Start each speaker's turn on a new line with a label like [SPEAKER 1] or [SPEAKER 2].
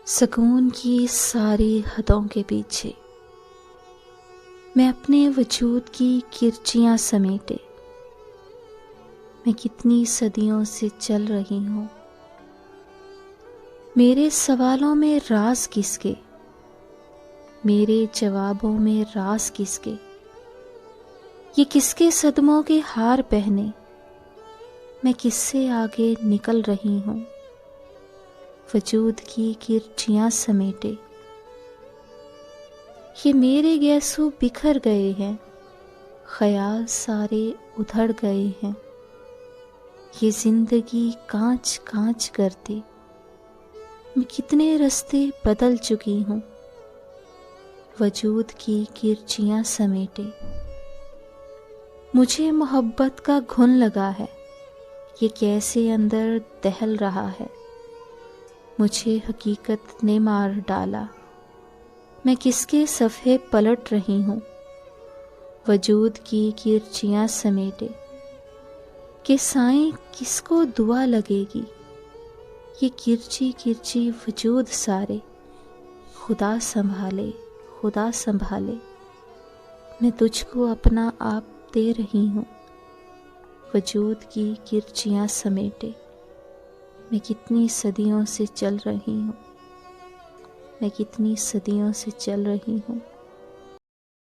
[SPEAKER 1] सुकून की सारी हदों के पीछे मैं अपने वजूद की किरचियां समेटे मैं कितनी सदियों से चल रही हूँ। मेरे सवालों में राज किसके, मेरे जवाबों में राज किसके, ये किसके सदमों के हार पहने मैं किससे आगे निकल रही हूँ। वजूद की किरचियां समेटे ये मेरे गैसू बिखर गए हैं, ख्याल सारे उधड़ गए हैं। ये जिंदगी कांच कांच करती मैं कितने रास्ते बदल चुकी हूँ। वजूद की किरचियां समेटे मुझे मोहब्बत का घुन लगा है, ये कैसे अंदर दहल रहा है। मुझे हकीकत ने मार डाला, मैं किसके सफ़े पलट रही हूँ। वजूद की किरचियां समेटे कि साईं किसको दुआ लगेगी। ये किरची किरची वजूद सारे खुदा संभाले, खुदा संभाले। मैं तुझको अपना आप दे रही हूँ। वजूद की किरचियां समेटे मैं कितनी सदियों से चल रही हूँ, मैं कितनी सदियों से चल रही हूँ।